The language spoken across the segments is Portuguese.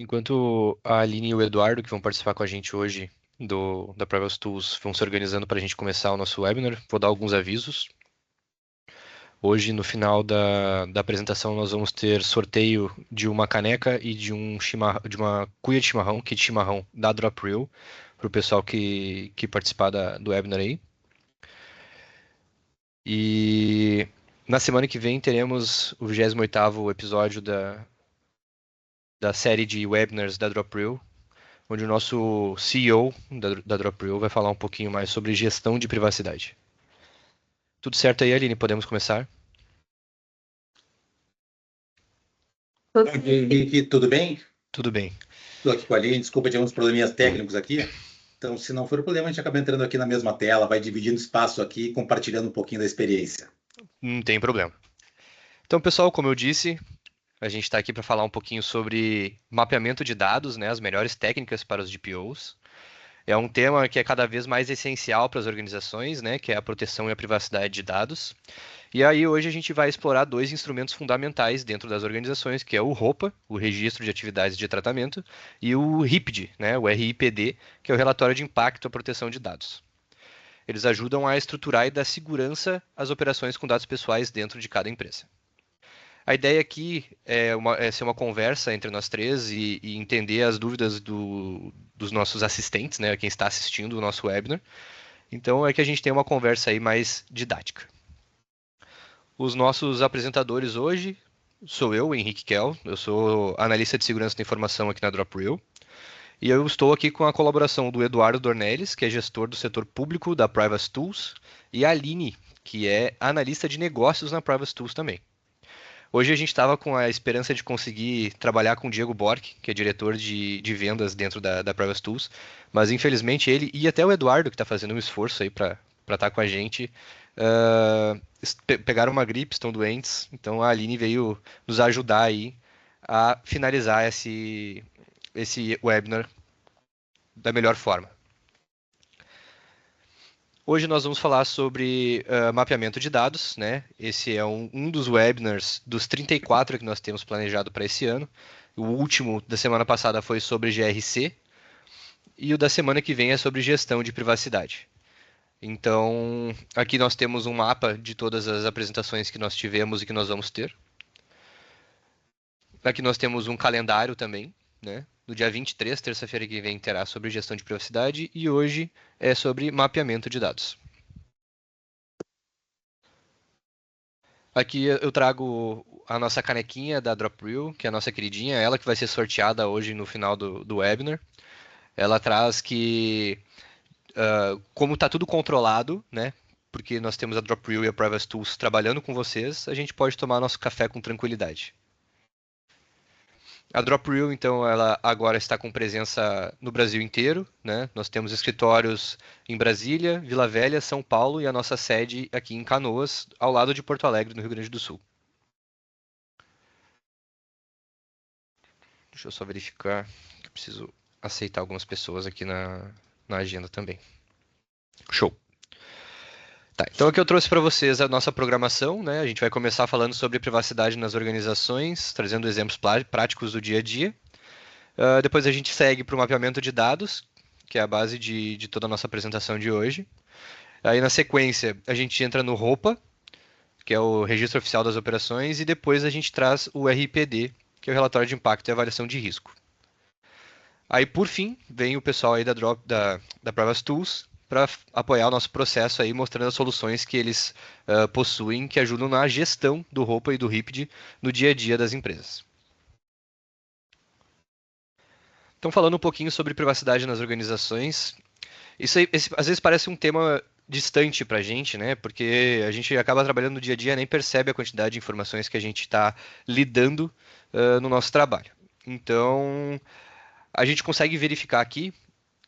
Enquanto a Aline e o Eduardo, que vão participar com a gente hoje da Privacy Tools, vão se organizando para a gente começar o nosso webinar, vou dar alguns avisos. Hoje, no final da apresentação, nós vamos ter sorteio de uma caneca e de uma cuia de chimarrão, kit de chimarrão da Drop Reel, para o pessoal que participar do webinar aí. E na semana que vem teremos o 28º episódio da série de webinars da Drop Reel, onde o nosso CEO da DropReel vai falar um pouquinho mais sobre gestão de privacidade. Tudo certo aí, Aline? Podemos começar? Henrique, tudo bem? Tudo bem. Estou aqui com a Aline. Desculpa, tinha uns probleminhas técnicos aqui. Então, se não for problema, a gente acaba entrando aqui na mesma tela, vai dividindo espaço aqui, compartilhando um pouquinho da experiência. Não tem problema. Então, pessoal, como eu disse, a gente está aqui para falar um pouquinho sobre mapeamento de dados, né, as melhores técnicas para os DPOs. É um tema que é cada vez mais essencial para as organizações, né, que é a proteção e a privacidade de dados. E aí hoje a gente vai explorar dois instrumentos fundamentais dentro das organizações, que é o ROPA, o Registro de Atividades de Tratamento, e o RIPD, né, o RIPD, que é o Relatório de Impacto à Proteção de Dados. Eles ajudam a estruturar e dar segurança às operações com dados pessoais dentro de cada empresa. A ideia aqui é ser uma conversa entre nós três e entender as dúvidas dos nossos assistentes, né, quem está assistindo o nosso webinar. Então é que a gente tem uma conversa aí mais didática. Os nossos apresentadores hoje sou eu, Henrique Kell, eu sou analista de segurança da informação aqui na DropReel, e eu estou aqui com a colaboração do Eduardo Dornelles, que é gestor do setor público da Privacy Tools, e a Aline, que é analista de negócios na Privacy Tools também. Hoje a gente estava com a esperança de conseguir trabalhar com o Diego Bork, que é diretor de vendas dentro da Privacy Tools, mas infelizmente ele e até o Eduardo, que está fazendo um esforço aí para estar com a gente, pegaram uma gripe, estão doentes, então a Aline veio nos ajudar aí a finalizar esse webinar da melhor forma. Hoje nós vamos falar sobre mapeamento de dados, né? Esse é um dos webinars dos 34 que nós temos planejado para esse ano. O último da semana passada foi sobre GRC e o da semana que vem é sobre gestão de privacidade. Então, aqui nós temos um mapa de todas as apresentações que nós tivemos e que nós vamos ter. Aqui nós temos um calendário também, né? No dia 23, terça-feira que vem, terá sobre gestão de privacidade e hoje é sobre mapeamento de dados. Aqui eu trago a nossa canequinha da DropReel, que é a nossa queridinha, ela que vai ser sorteada hoje no final do webinar. Ela traz que, como está tudo controlado, né? Porque nós temos a DropReel e a Privacy Tools trabalhando com vocês, a gente pode tomar nosso café com tranquilidade. A DropReel, então, ela agora está com presença no Brasil inteiro, né? Nós temos escritórios em Brasília, Vila Velha, São Paulo e a nossa sede aqui em Canoas, ao lado de Porto Alegre, no Rio Grande do Sul. Deixa eu só verificar que eu preciso aceitar algumas pessoas aqui na agenda também. Show. Tá, então aqui eu trouxe para vocês a nossa programação, né? A gente vai começar falando sobre privacidade nas organizações, trazendo exemplos práticos do dia a dia. Depois a gente segue para o mapeamento de dados, que é a base de toda a nossa apresentação de hoje. Aí na sequência a gente entra no ROPA, que é o Registro Oficial das Operações, e depois a gente traz o RIPD, que é o Relatório de Impacto e Avaliação de Risco. Aí, por fim, vem o pessoal aí da Privacy Tools para apoiar o nosso processo aí, mostrando as soluções que eles possuem, que ajudam na gestão do ROPA e do RIPD no dia a dia das empresas. Então, falando um pouquinho sobre privacidade nas organizações, isso aí, às vezes parece um tema distante para a gente, né? Porque a gente acaba trabalhando no dia a dia e nem percebe a quantidade de informações que a gente está lidando no nosso trabalho. Então, a gente consegue verificar aqui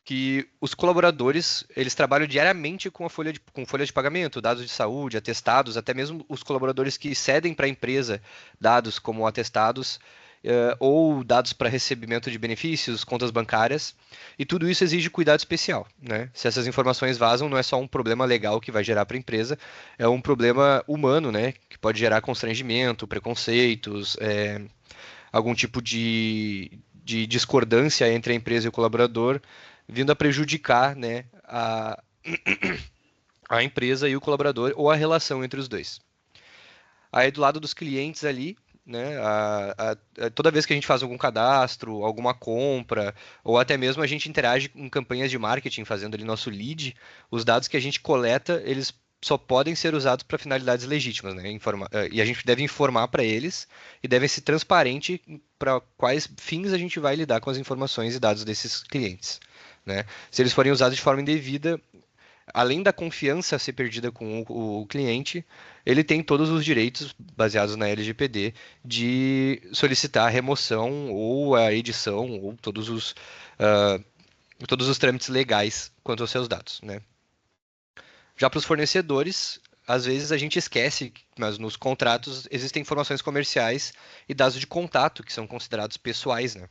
que os colaboradores eles trabalham diariamente com folha de pagamento, dados de saúde, atestados, até mesmo os colaboradores que cedem para a empresa dados como atestados ou dados para recebimento de benefícios, contas bancárias, e tudo isso exige cuidado especial, né? Se essas informações vazam, não é só um problema legal que vai gerar para a empresa, é um problema humano, né? Que pode gerar constrangimento, preconceitos, algum tipo de discordância entre a empresa e o colaborador, vindo a prejudicar, né, a empresa e o colaborador ou a relação entre os dois. Aí do lado dos clientes ali, né, toda vez que a gente faz algum cadastro, alguma compra, ou até mesmo a gente interage em campanhas de marketing, fazendo ali nosso lead, os dados que a gente coleta, eles só podem ser usados para finalidades legítimas, né? E a gente deve informar para eles e deve ser transparente para quais fins a gente vai lidar com as informações e dados desses clientes, né? Se eles forem usados de forma indevida, além da confiança ser perdida com o cliente, ele tem todos os direitos, baseados na LGPD, de solicitar a remoção ou a edição ou todos os trâmites legais quanto aos seus dados, né? Já para os fornecedores, às vezes a gente esquece, mas nos contratos existem informações comerciais e dados de contato que são considerados pessoais, né?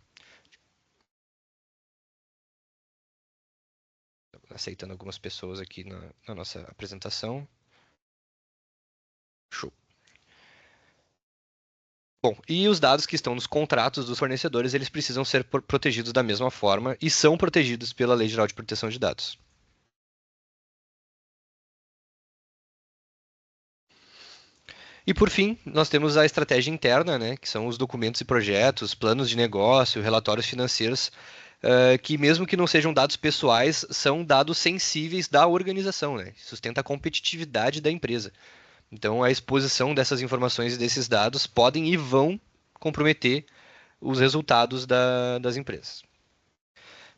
Aceitando algumas pessoas aqui na nossa apresentação. Show. Bom, e os dados que estão nos contratos dos fornecedores, eles precisam ser protegidos da mesma forma e são protegidos pela Lei Geral de Proteção de Dados. E por fim, nós temos a estratégia interna, né, que são os documentos e projetos, planos de negócio, relatórios financeiros, que mesmo que não sejam dados pessoais, são dados sensíveis da organização, né, sustenta a competitividade da empresa. Então, a exposição dessas informações e desses dados podem e vão comprometer os resultados das empresas.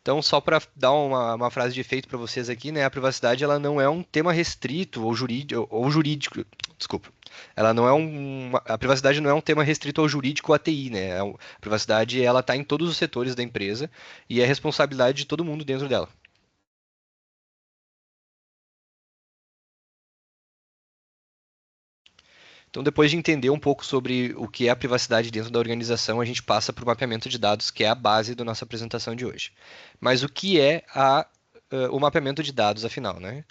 Então, só para dar uma frase de efeito para vocês aqui, né, a privacidade ela não é um tema restrito ou jurídico, desculpa. Ela não é a privacidade não é um tema restrito ao jurídico ou à TI, né? A privacidade ela está em todos os setores da empresa e é responsabilidade de todo mundo dentro dela. Então, depois de entender um pouco sobre o que é a privacidade dentro da organização, a gente passa para o mapeamento de dados, que é a base da nossa apresentação de hoje. Mas o que é o mapeamento de dados, afinal, né?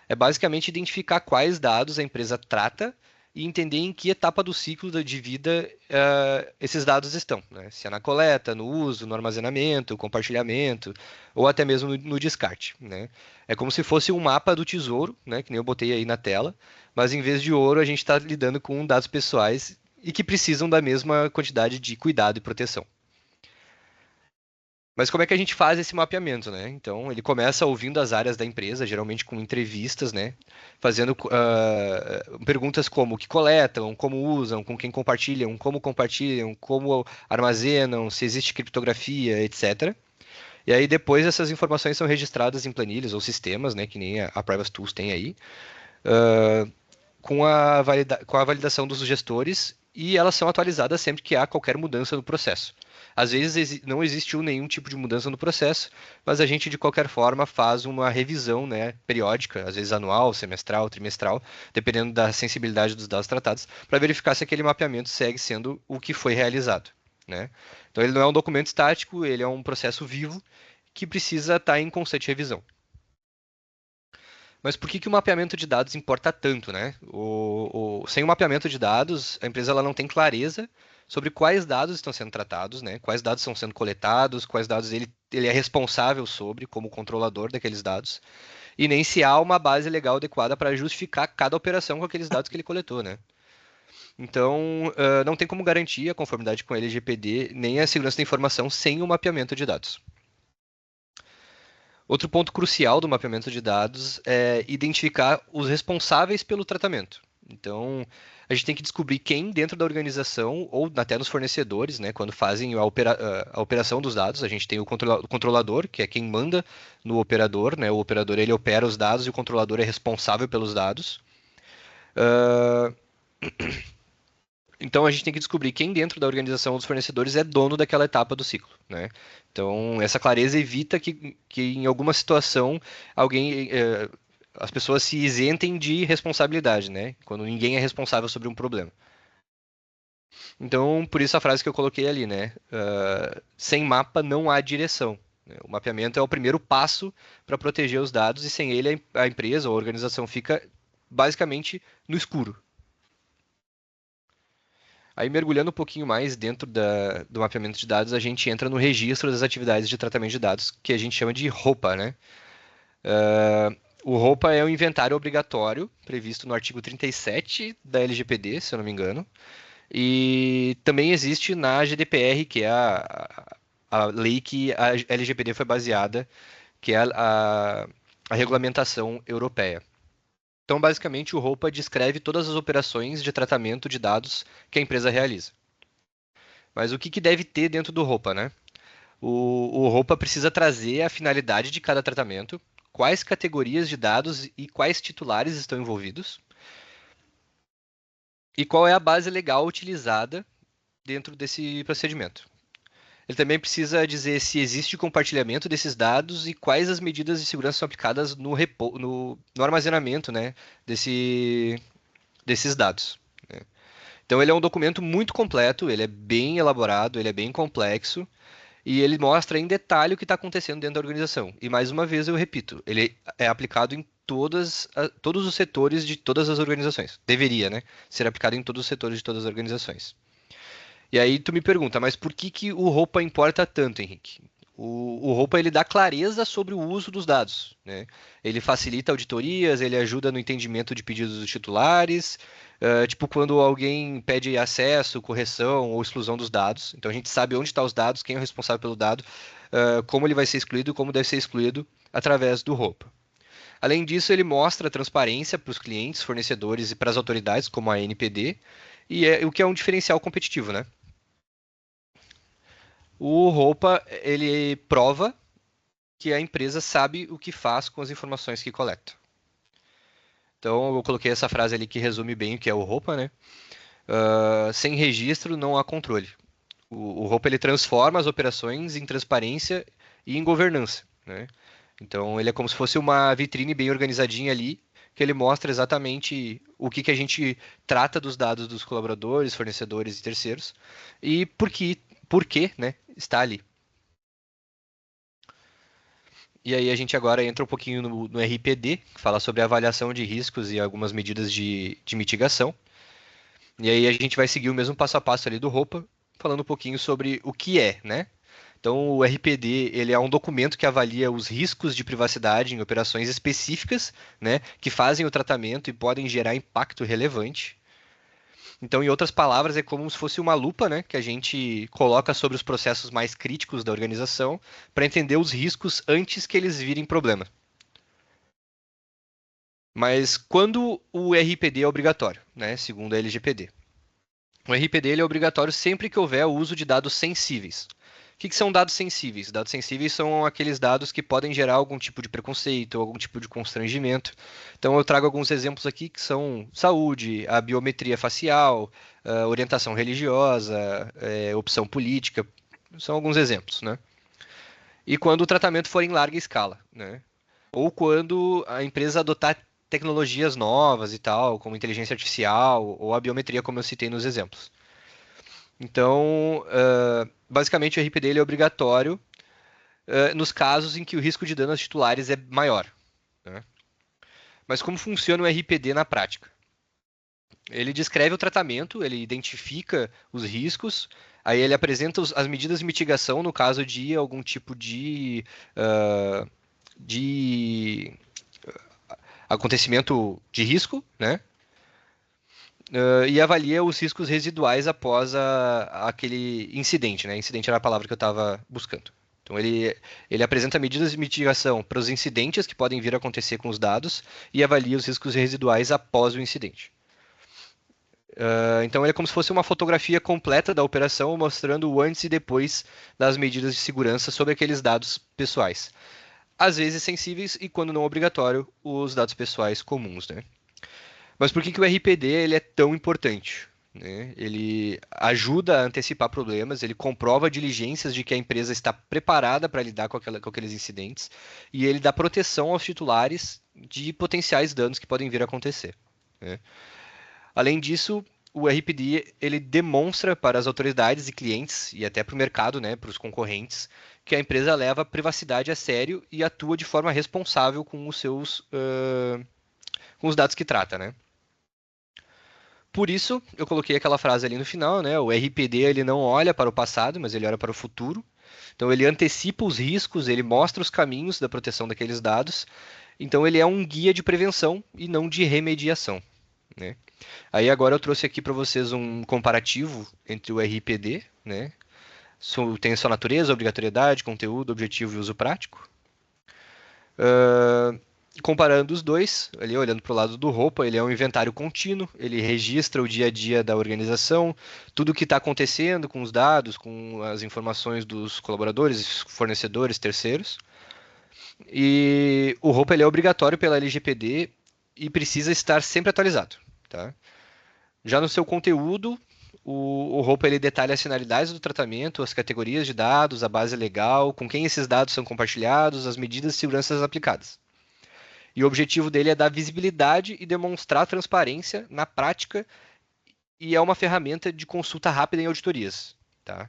É basicamente identificar quais dados a empresa trata e entender em que etapa do ciclo de vida esses dados estão, né? Se é na coleta, no uso, no armazenamento, compartilhamento ou até mesmo no descarte, né? É como se fosse um mapa do tesouro, né? Que nem eu botei aí na tela, mas em vez de ouro a gente está lidando com dados pessoais e que precisam da mesma quantidade de cuidado e proteção. Mas como é que a gente faz esse mapeamento, né? Então, ele começa ouvindo as áreas da empresa, geralmente com entrevistas, né? Fazendo perguntas como o que coletam, como usam, com quem compartilham, como armazenam, se existe criptografia, etc. E aí depois essas informações são registradas em planilhas ou sistemas, né? Que nem a Privacy Tools tem aí, com a validação dos gestores e elas são atualizadas sempre que há qualquer mudança no processo. Às vezes não existiu nenhum tipo de mudança no processo, mas a gente de qualquer forma faz uma revisão, né, periódica, às vezes anual, semestral, trimestral, dependendo da sensibilidade dos dados tratados, para verificar se aquele mapeamento segue sendo o que foi realizado, né? Então ele não é um documento estático, ele é um processo vivo que precisa estar em constante revisão. Mas por que o mapeamento de dados importa tanto, né? Sem o mapeamento de dados, a empresa ela não tem clareza sobre quais dados estão sendo tratados, né? Quais dados estão sendo coletados, quais dados ele é responsável sobre, como controlador daqueles dados, e nem se há uma base legal adequada para justificar cada operação com aqueles dados que ele coletou, né? Então, não tem como garantir a conformidade com a LGPD nem a segurança da informação sem o mapeamento de dados. Outro ponto crucial do mapeamento de dados é identificar os responsáveis pelo tratamento. Então, a gente tem que descobrir quem dentro da organização ou até nos fornecedores, né, quando fazem a operação dos dados, a gente tem o controlador, que é quem manda no operador, né, o operador ele opera os dados e o controlador é responsável pelos dados. Uh, Então a gente tem que descobrir quem dentro da organização dos fornecedores é dono daquela etapa do ciclo, né? Então essa clareza evita que em alguma situação as pessoas se isentem de responsabilidade, né? Quando ninguém é responsável sobre um problema. Então por isso a frase que eu coloquei ali, né? Sem mapa não há direção. Né? O mapeamento é o primeiro passo para proteger os dados e sem ele a empresa ou a organização fica basicamente no escuro. Aí, mergulhando um pouquinho mais dentro do mapeamento de dados, a gente entra no registro das atividades de tratamento de dados, que a gente chama de ROPA, né? O ROPA é um inventário obrigatório, previsto no artigo 37 da LGPD, se eu não me engano, e também existe na GDPR, que é a lei que a LGPD foi baseada, que é a regulamentação europeia. Então, basicamente, o ROPA descreve todas as operações de tratamento de dados que a empresa realiza. Mas o que, que deve ter dentro do ROPA, né? O ROPA precisa trazer a finalidade de cada tratamento, quais categorias de dados e quais titulares estão envolvidos, e qual é a base legal utilizada dentro desse procedimento. Ele também precisa dizer se existe compartilhamento desses dados e quais as medidas de segurança são aplicadas no armazenamento, né, desses dados. Né. Então ele é um documento muito completo, ele é bem elaborado, ele é bem complexo e ele mostra em detalhe o que está acontecendo dentro da organização. E mais uma vez eu repito, ele é aplicado em todos os setores de todas as organizações. Deveria, né, ser aplicado em todos os setores de todas as organizações. E aí tu me pergunta, mas por que que o roupa importa tanto, Henrique? O roupa ele dá clareza sobre o uso dos dados, né? Ele facilita auditorias, ele ajuda no entendimento de pedidos dos titulares, tipo quando alguém pede acesso, correção ou exclusão dos dados. Então a gente sabe onde estão os dados, quem é o responsável pelo dado, como ele vai ser excluído, como deve ser excluído através do roupa. Além disso, ele mostra transparência para os clientes, fornecedores e para as autoridades, como a ANPD, e o que é um diferencial competitivo, né? O roupa, ele prova que a empresa sabe o que faz com as informações que coleta. Então, eu coloquei essa frase ali que resume bem o que é o roupa, né? Sem registro não há controle. O roupa ele transforma as operações em transparência e em governança, né? Então, ele é como se fosse uma vitrine bem organizadinha ali, que ele mostra exatamente o que, que a gente trata dos dados dos colaboradores, fornecedores e terceiros e por que, né, está ali. E aí a gente agora entra um pouquinho no RPD, que fala sobre a avaliação de riscos e algumas medidas de mitigação. E aí a gente vai seguir o mesmo passo a passo ali do roupa, falando um pouquinho sobre o que é, né? Então o RPD, ele é um documento que avalia os riscos de privacidade em operações específicas, né, que fazem o tratamento e podem gerar impacto relevante. Então, em outras palavras, é como se fosse uma lupa, né, que a gente coloca sobre os processos mais críticos da organização para entender os riscos antes que eles virem problema. Mas quando o RPD é obrigatório, né, segundo a LGPD? O RPD ele é obrigatório sempre que houver o uso de dados sensíveis. O que são dados sensíveis? Dados sensíveis são aqueles dados que podem gerar algum tipo de preconceito, algum tipo de constrangimento. Então eu trago alguns exemplos aqui que são saúde, a biometria facial, a orientação religiosa, opção política. São alguns exemplos, né? E quando o tratamento for em larga escala, né? Ou quando a empresa adotar tecnologias novas e tal, como inteligência artificial ou a biometria, como eu citei nos exemplos. Então, basicamente, o RP dele é obrigatório nos casos em que o risco de dano aos titulares é maior. Né? Mas como funciona o RPD na prática? Ele descreve o tratamento, ele identifica os riscos, aí ele apresenta as medidas de mitigação no caso de algum tipo de acontecimento de risco, né? E avalia os riscos residuais após aquele incidente, né? Incidente era a palavra que eu estava buscando. Então ele apresenta medidas de mitigação para os incidentes que podem vir a acontecer com os dados e avalia os riscos residuais após o incidente. Então ele é como se fosse uma fotografia completa da operação, mostrando o antes e depois das medidas de segurança sobre aqueles dados pessoais. Às vezes sensíveis e, quando não obrigatório, os dados pessoais comuns, né? Mas por que que o RPD ele é tão importante? Né? Ele ajuda a antecipar problemas, ele comprova diligências de que a empresa está preparada para lidar com aqueles incidentes e ele dá proteção aos titulares de potenciais danos que podem vir a acontecer. Né? Além disso, o RPD ele demonstra para as autoridades e clientes e até para o mercado, né, para os concorrentes, que a empresa leva a privacidade a sério e atua de forma responsável com os dados que trata, né? Por isso, eu coloquei aquela frase ali no final, né? O RPD ele não olha para o passado, mas ele olha para o futuro. Então ele antecipa os riscos, ele mostra os caminhos da proteção daqueles dados. Então ele é um guia de prevenção e não de remediação, né? Aí agora eu trouxe aqui para vocês um comparativo entre o RPD, né? Tem sua natureza, obrigatoriedade, conteúdo, objetivo e uso prático. Comparando os dois, ali olhando para o lado do roupa, ele é um inventário contínuo, ele registra o dia a dia da organização, tudo o que está acontecendo com os dados, com as informações dos colaboradores, fornecedores, terceiros. E o roupa ele é obrigatório pela LGPD e precisa estar sempre atualizado, tá? Já no seu conteúdo, o roupa ele detalha as finalidades do tratamento, as categorias de dados, a base legal, com quem esses dados são compartilhados, as medidas de segurança aplicadas. E o objetivo dele é dar visibilidade e demonstrar transparência na prática e é uma ferramenta de consulta rápida em auditorias, tá?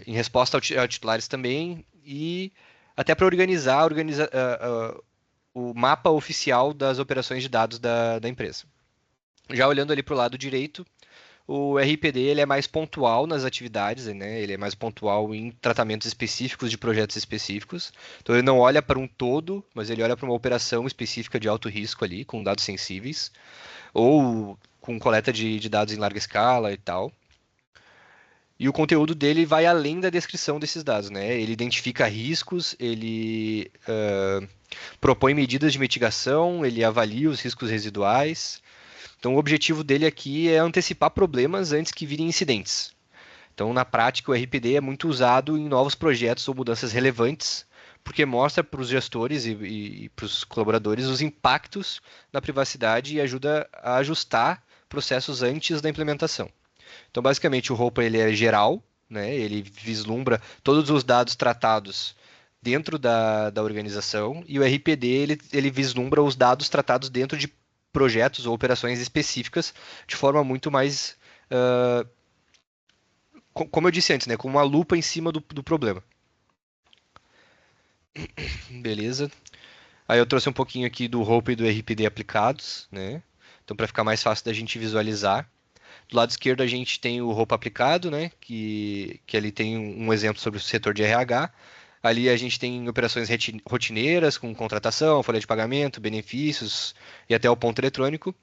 Em resposta a titulares também e até para organizar o mapa oficial das operações de dados da empresa. Já olhando ali para o lado direito, o RPD ele é mais pontual nas atividades, né? Ele é mais pontual em tratamentos específicos de projetos específicos. Então ele não olha para um todo, mas ele olha para uma operação específica de alto risco ali, com dados sensíveis, ou com coleta de dados em larga escala e tal. E o conteúdo dele vai além da descrição desses dados, né? Ele identifica riscos, ele propõe medidas de mitigação, ele avalia os riscos residuais. Então, o objetivo dele aqui é antecipar problemas antes que virem incidentes. Então, na prática, o RPD é muito usado em novos projetos ou mudanças relevantes, porque mostra para os gestores e para os colaboradores os impactos na privacidade e ajuda a ajustar processos antes da implementação. Então, basicamente, o roupa ele é geral, né? Ele vislumbra todos os dados tratados dentro da organização e o RPD ele vislumbra os dados tratados dentro de projetos ou operações específicas de forma muito mais, como eu disse antes, né, com uma lupa em cima do problema. Beleza. Aí eu trouxe um pouquinho aqui do roupa e do RPD aplicados, né? Então, para ficar mais fácil da gente visualizar. Do lado esquerdo a gente tem o roupa aplicado, né? Que ali tem um exemplo sobre o setor de RH. Ali a gente tem operações rotineiras com contratação, folha de pagamento, benefícios e até o ponto eletrônico.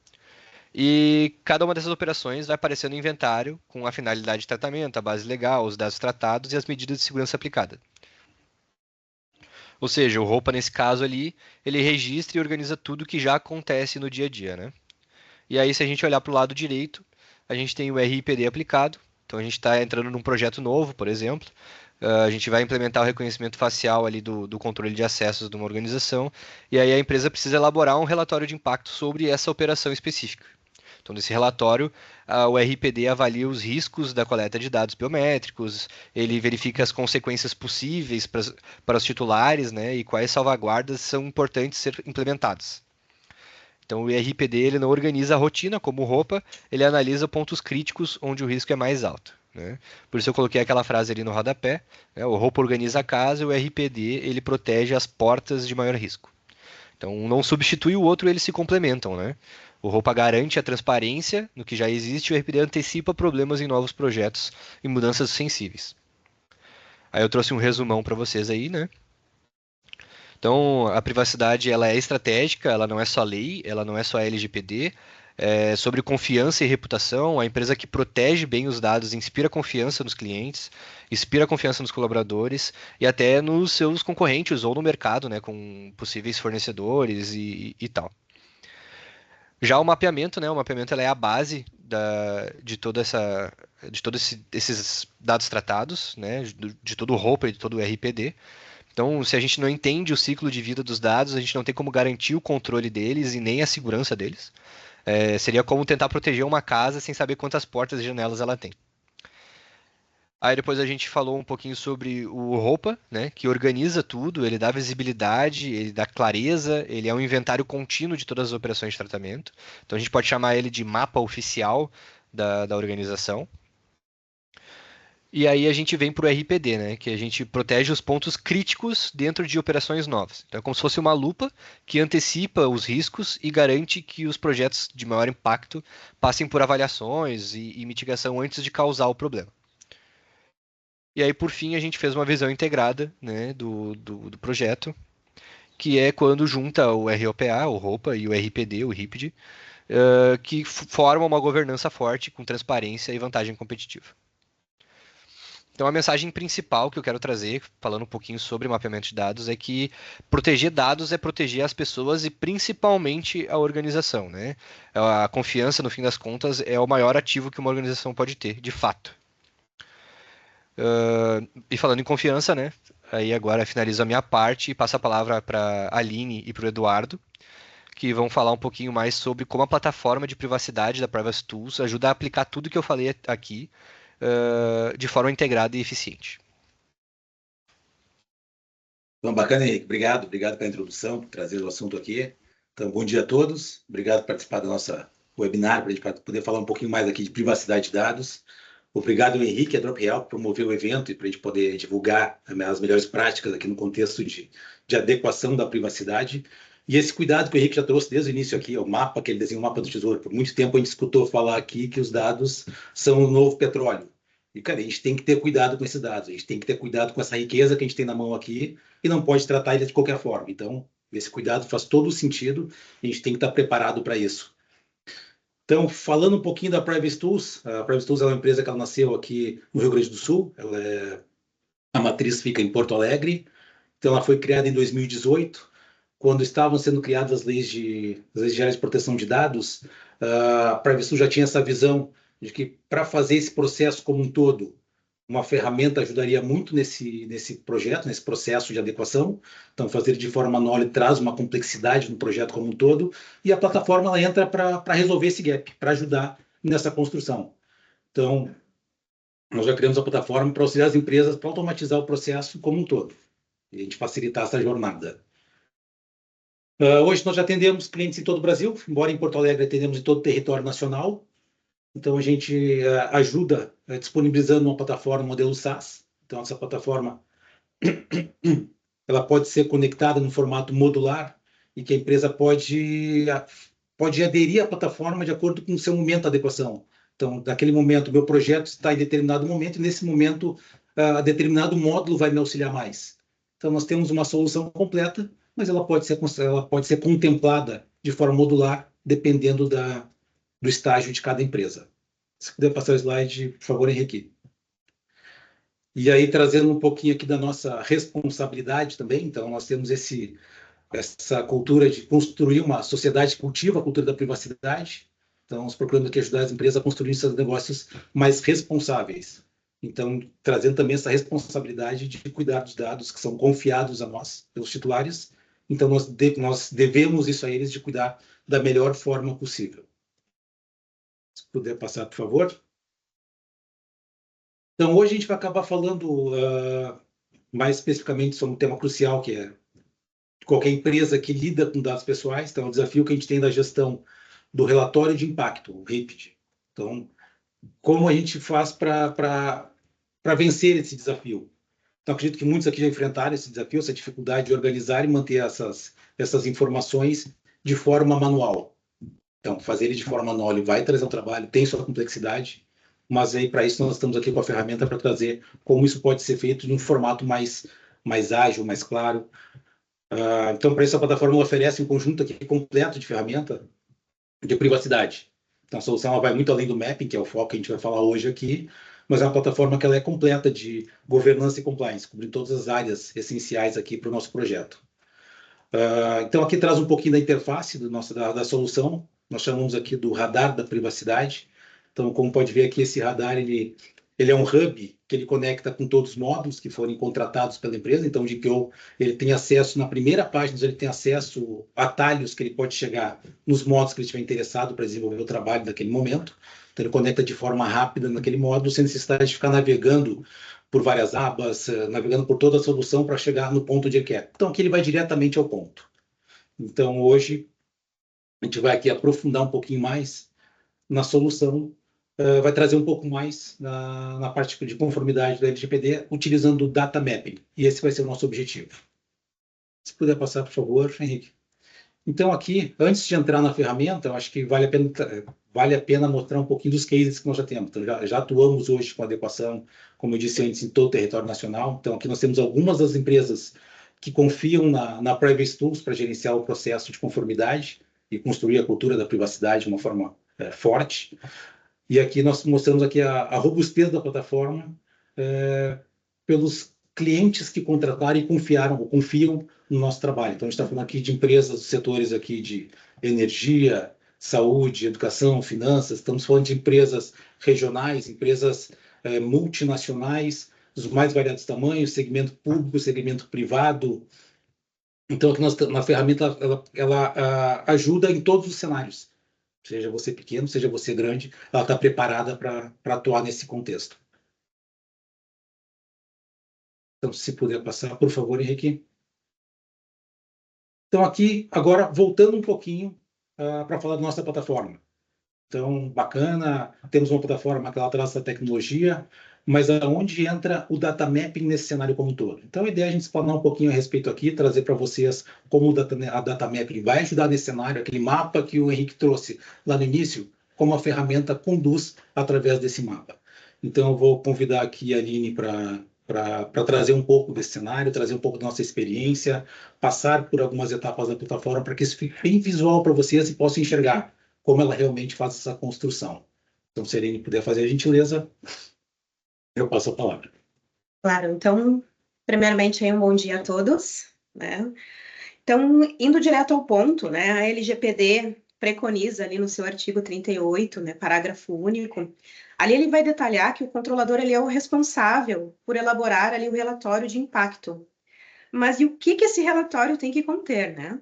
E cada uma dessas operações vai aparecer no inventário com a finalidade de tratamento, a base legal, os dados tratados e as medidas de segurança aplicadas. Ou seja, o roupa nesse caso ali, ele registra e organiza tudo que já acontece no dia a dia, né? E aí, se a gente olhar para o lado direito, a gente tem o RIPD aplicado. Então, a gente está entrando num projeto novo, por exemplo. A gente vai implementar o reconhecimento facial ali do controle de acessos de uma organização. E aí, a empresa precisa elaborar um relatório de impacto sobre essa operação específica. Então, nesse relatório, o RPD avalia os riscos da coleta de dados biométricos, ele verifica as consequências possíveis para os titulares, né, e quais salvaguardas são importantes ser implementadas. Então, o IRPD ele não organiza a rotina como roupa, ele analisa pontos críticos onde o risco é mais alto, né? Por isso eu coloquei aquela frase ali no rodapé, né? O roupa organiza a casa e o RPD ele protege as portas de maior risco. Então, um não substitui o outro, eles se complementam, né? O roupa garante a transparência no que já existe, o RPD antecipa problemas em novos projetos e mudanças sensíveis. Aí eu trouxe um resumão para vocês aí, né? Então, a privacidade ela é estratégica, ela não é só lei, ela não é só LGPD. É sobre confiança e reputação, a empresa que protege bem os dados inspira confiança nos clientes, inspira confiança nos colaboradores e até nos seus concorrentes ou no mercado, né, com possíveis fornecedores e tal. Já o mapeamento, né, o mapeamento ela é a base de todos esses dados tratados, né, de todo o ROPA e de todo o RPD. Então, se a gente não entende o ciclo de vida dos dados, a gente não tem como garantir o controle deles e nem a segurança deles. Seria como tentar proteger uma casa sem saber quantas portas e janelas ela tem. Aí depois a gente falou um pouquinho sobre o roupa, né, que organiza tudo, ele dá visibilidade, ele dá clareza, ele é um inventário contínuo de todas as operações de tratamento. Então a gente pode chamar ele de mapa oficial da organização. E aí a gente vem para o RPD, né? Que a gente protege os pontos críticos dentro de operações novas. Então é como se fosse uma lupa que antecipa os riscos e garante que os projetos de maior impacto passem por avaliações e mitigação antes de causar o problema. E aí, por fim, a gente fez uma visão integrada, né, do projeto, que é quando junta o ROPA, o ROPA, e o RPD, o RIPD, que formam uma governança forte com transparência e vantagem competitiva. Então, a mensagem principal que eu quero trazer, falando um pouquinho sobre mapeamento de dados, é que proteger dados é proteger as pessoas e principalmente a organização, né? A confiança, no fim das contas, é o maior ativo que uma organização pode ter, de fato. E falando em confiança, né? Aí agora finalizo a minha parte e passo a palavra para a Aline e para o Eduardo, que vão falar um pouquinho mais sobre como a plataforma de privacidade da Privacy Tools ajuda a aplicar tudo que eu falei aqui de forma integrada e eficiente. Então, bacana, Henrique. Obrigado pela introdução, por trazer o assunto aqui. Então, bom dia a todos. Obrigado por participar da nossa webinar, para a gente poder falar um pouquinho mais aqui de privacidade de dados. Obrigado, Henrique, a DropReal, por promover o evento e para a gente poder divulgar as melhores práticas aqui no contexto de adequação da privacidade. E esse cuidado que o Henrique já trouxe desde o início aqui, o mapa, que ele desenhou o mapa do tesouro. Por muito tempo a gente escutou falar aqui que os dados são o novo petróleo. E, cara, a gente tem que ter cuidado com esses dados, a gente tem que ter cuidado com essa riqueza que a gente tem na mão aqui e não pode tratar ele de qualquer forma. Então, esse cuidado faz todo o sentido, a gente tem que estar preparado para isso. Então, falando um pouquinho da Privacy Tools, a Privacy Tools é uma empresa que ela nasceu aqui no Rio Grande do Sul, a matriz fica em Porto Alegre, então ela foi criada em 2018, quando estavam sendo criadas as leis gerais de proteção de dados, a Privacy Tools já tinha essa visão de que para fazer esse processo como um todo, uma ferramenta ajudaria muito nesse projeto, nesse processo de adequação. Então, fazer de forma manual traz uma complexidade no projeto como um todo, e a plataforma ela entra para resolver esse gap, para ajudar nessa construção. Então, nós já criamos a plataforma para auxiliar as empresas para automatizar o processo como um todo, e a gente facilitar essa jornada. Hoje nós já atendemos clientes em todo o Brasil, embora em Porto Alegre atendemos em todo o território nacional. Então, a gente ajuda disponibilizando uma plataforma modelo SaaS. Então, essa plataforma ela pode ser conectada no formato modular e que a empresa pode aderir à plataforma de acordo com o seu momento de adequação. Então, naquele momento, o meu projeto está em determinado momento e, nesse momento, determinado módulo vai me auxiliar mais. Então, nós temos uma solução completa, mas ela pode ser contemplada de forma modular, dependendo do estágio de cada empresa. Se puder passar o slide, por favor, Henrique. E aí, trazendo um pouquinho aqui da nossa responsabilidade também, então, nós temos essa cultura de construir uma sociedade que cultiva a cultura da privacidade. Então, nós procuramos aqui ajudar as empresas a construir seus negócios mais responsáveis. Então, trazendo também essa responsabilidade de cuidar dos dados que são confiados a nós, pelos titulares. Então, nós devemos isso a eles de cuidar da melhor forma possível. Se puder passar, por favor. Então, hoje a gente vai acabar falando mais especificamente sobre um tema crucial, que é qualquer empresa que lida com dados pessoais. Então, é o desafio que a gente tem da gestão do relatório de impacto, o RIPD. Então, como a gente faz para vencer esse desafio? Então, acredito que muitos aqui já enfrentaram esse desafio, essa dificuldade de organizar e manter essas informações de forma manual. Então, fazer ele de forma manual ele vai trazer um trabalho, tem sua complexidade, mas aí para isso nós estamos aqui com a ferramenta para trazer como isso pode ser feito em um formato mais ágil, mais claro. Então, para isso a plataforma oferece um conjunto aqui completo de ferramenta de privacidade. Então, a solução ela vai muito além do mapping, que é o foco que a gente vai falar hoje aqui, mas é uma plataforma que ela é completa de governança e compliance, cobrindo todas as áreas essenciais aqui para o nosso projeto. Então, aqui traz um pouquinho da interface da solução. Nós chamamos aqui do radar da privacidade. Então, como pode ver aqui, esse radar ele é um hub que ele conecta com todos os módulos que forem contratados pela empresa. Então, o DPO ele tem acesso na primeira página, ele tem acesso a atalhos que ele pode chegar nos módulos que ele estiver interessado para desenvolver o trabalho naquele momento. Então, ele conecta de forma rápida naquele módulo, sem necessidade de ficar navegando por várias abas, navegando por toda a solução para chegar no ponto onde ele quer. Então, aqui ele vai diretamente ao ponto. Então, hoje, a gente vai aqui aprofundar um pouquinho mais na solução vai trazer um pouco mais na parte de conformidade da LGPD, utilizando o data mapping. E esse vai ser o nosso objetivo. Se puder passar, por favor, Henrique. Então, aqui, antes de entrar na ferramenta, eu acho que vale a pena mostrar um pouquinho dos cases que nós já temos. Então, já atuamos hoje com adequação, como eu disse antes, em todo o território nacional. Então, aqui nós temos algumas das empresas que confiam na Privacy Tools para gerenciar o processo de conformidade e construir a cultura da privacidade de uma forma forte. E aqui nós mostramos aqui a robustez da plataforma pelos clientes que contrataram e confiaram ou confiam no nosso trabalho. Então, a gente está falando aqui de empresas dos setores aqui de energia, saúde, educação, finanças. Estamos falando de empresas regionais, empresas multinacionais, dos mais variados tamanhos, segmento público, segmento privado. Então, aqui na ferramenta, ela ajuda em todos os cenários. Seja você pequeno, seja você grande, ela está preparada para atuar nesse contexto. Então, se puder passar, por favor, Henrique. Então, aqui, agora, voltando um pouquinho para falar da nossa plataforma. Então, bacana, temos uma plataforma que ela traz essa tecnologia, mas aonde entra o data mapping nesse cenário como um todo? Então, a ideia é a gente explanar um pouquinho a respeito aqui, trazer para vocês como a data mapping vai ajudar nesse cenário, aquele mapa que o Henrique trouxe lá no início, como a ferramenta conduz através desse mapa. Então, eu vou convidar aqui a Aline para trazer um pouco desse cenário, trazer um pouco da nossa experiência, passar por algumas etapas da plataforma para que isso fique bem visual para vocês e possam enxergar como ela realmente faz essa construção. Então, se a Aline puder fazer a gentileza, eu passo a palavra. Claro, então, primeiramente, um bom dia a todos, né? Então, indo direto ao ponto, né, a LGPD preconiza ali no seu artigo 38, né, parágrafo único, ali ele vai detalhar que o controlador ele é o responsável por elaborar ali o relatório de impacto. Mas e o que esse relatório tem que conter, né?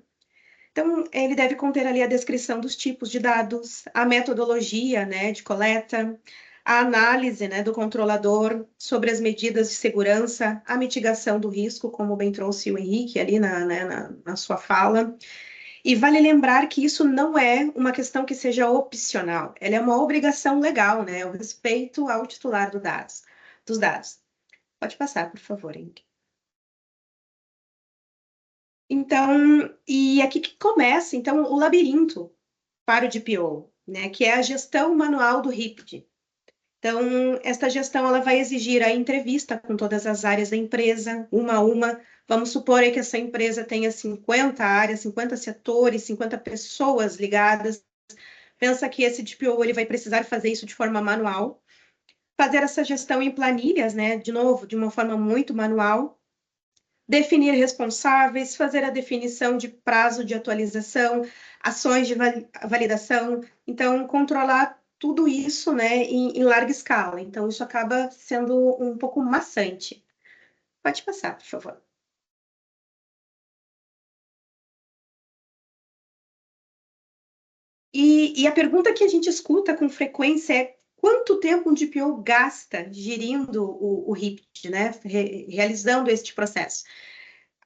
Então, ele deve conter ali a descrição dos tipos de dados, a metodologia, né, de coleta, a análise, né, do controlador sobre as medidas de segurança, a mitigação do risco, como bem trouxe o Henrique ali na sua fala. E vale lembrar que isso não é uma questão que seja opcional, ela é uma obrigação legal, né, o respeito ao titular dos dados. Pode passar, por favor, Henrique. Então, e aqui que começa, então, o labirinto para o DPO, né, que é a gestão manual do RIPD. Então, esta gestão ela vai exigir a entrevista com todas as áreas da empresa, uma a uma. Vamos supor aí que essa empresa tenha 50 áreas, 50 setores, 50 pessoas ligadas. Pensa que esse DPO ele vai precisar fazer isso de forma manual, fazer essa gestão em planilhas, né, de novo, de uma forma muito manual, definir responsáveis, fazer a definição de prazo de atualização, ações de validação, então controlar tudo isso, né, em larga escala. Então isso acaba sendo um pouco maçante. Pode passar, por favor. E a pergunta que a gente escuta com frequência é quanto tempo um DPO gasta gerindo o RIPD, né, realizando este processo?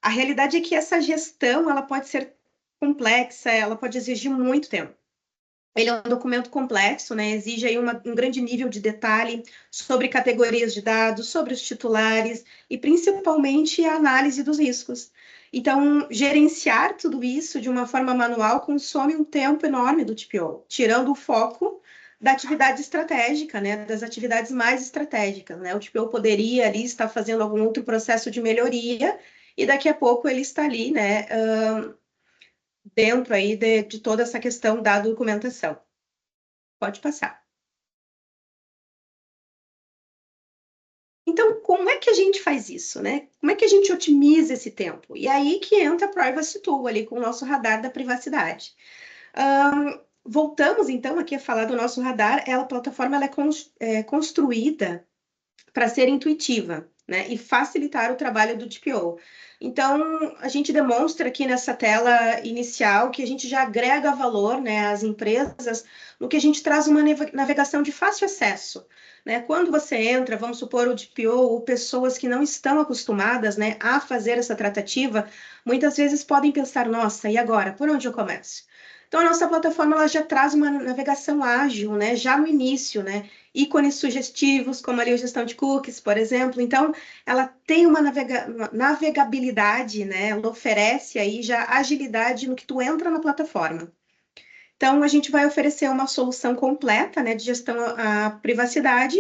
A realidade é que essa gestão ela pode ser complexa, ela pode exigir muito tempo. Ele é um documento complexo, né? Exige aí um grande nível de detalhe sobre categorias de dados, sobre os titulares e principalmente a análise dos riscos. Então, gerenciar tudo isso de uma forma manual consome um tempo enorme do TPO, tirando o foco da atividade estratégica, né? Das atividades mais estratégicas, né? O TPO poderia ali estar fazendo algum outro processo de melhoria e daqui a pouco ele está ali, né? Dentro aí de toda essa questão da documentação. Pode passar. Então, como é que a gente faz isso, né? Como é que a gente otimiza esse tempo? E aí que entra a Privacy Tool ali com o nosso radar da privacidade. Voltamos então aqui a falar do nosso radar. A plataforma ela é construída para ser intuitiva, né, e facilitar o trabalho do DPO. Então, a gente demonstra aqui nessa tela inicial que a gente já agrega valor, né, às empresas, no que a gente traz uma navegação de fácil acesso. Né? Quando você entra, vamos supor, o DPO, ou pessoas que não estão acostumadas, né, a fazer essa tratativa, muitas vezes podem pensar, nossa, e agora? Por onde eu começo? Então, a nossa plataforma ela já traz uma navegação ágil, né? Já no início, né? Ícones sugestivos, como ali a gestão de cookies, por exemplo. Então, ela tem uma navegabilidade, né? Ela oferece aí já agilidade no que tu entra na plataforma. Então, a gente vai oferecer uma solução completa, né, de gestão à privacidade,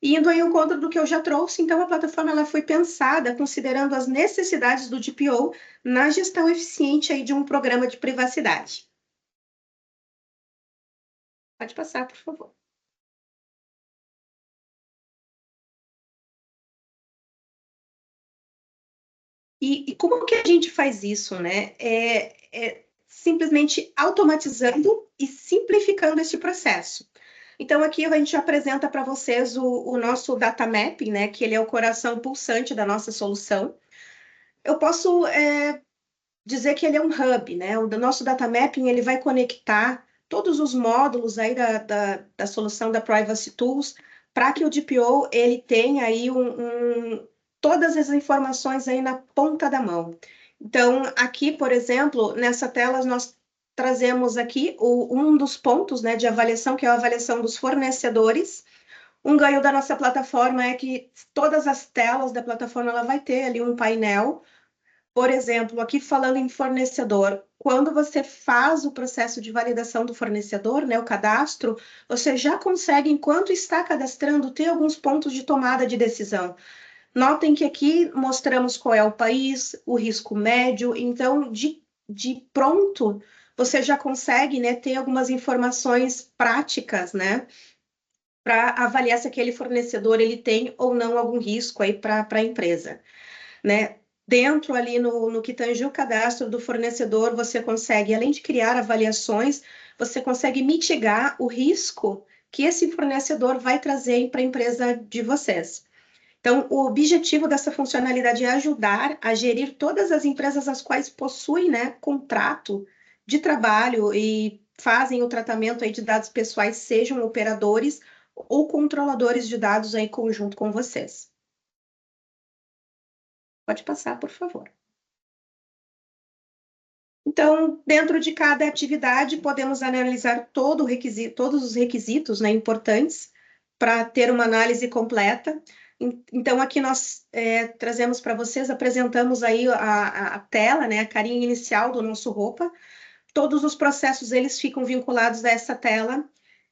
indo aí ao encontro do que eu já trouxe. Então, a plataforma ela foi pensada considerando as necessidades do DPO na gestão eficiente aí de um programa de privacidade. Pode passar, por favor. E como que a gente faz isso, né? Simplesmente automatizando e simplificando esse processo. Então, aqui a gente apresenta para vocês o nosso data mapping, né? Que ele é o coração pulsante da nossa solução. Eu posso dizer que ele é um hub, né? O nosso data mapping ele vai conectar todos os módulos aí da solução da Privacy Tools para que o DPO ele tenha aí todas as informações aí na ponta da mão. Então, aqui, por exemplo, nessa tela nós trazemos aqui um dos pontos, né, de avaliação, que é a avaliação dos fornecedores. Um ganho da nossa plataforma é que todas as telas da plataforma ela vai ter ali um painel. Por exemplo, aqui falando em fornecedor, quando você faz o processo de validação do fornecedor, né, o cadastro, você já consegue, enquanto está cadastrando, ter alguns pontos de tomada de decisão. Notem que aqui mostramos qual é o país, o risco médio, então, de pronto, você já consegue, né, ter algumas informações práticas, né, para avaliar se aquele fornecedor ele tem ou não algum risco aí para a empresa, né? Dentro ali no que tange o cadastro do fornecedor, você consegue, além de criar avaliações, você consegue mitigar o risco que esse fornecedor vai trazer para a empresa de vocês. Então, o objetivo dessa funcionalidade é ajudar a gerir todas as empresas as quais possuem, né, contrato de trabalho e fazem o tratamento aí de dados pessoais, sejam operadores ou controladores de dados aí em conjunto com vocês. Pode passar, por favor. Então, dentro de cada atividade, podemos analisar todos os requisitos, né, importantes para ter uma análise completa. Então, aqui nós trazemos para vocês, apresentamos aí a tela, né, a carinha inicial do nosso roupa. Todos os processos, eles ficam vinculados a essa tela.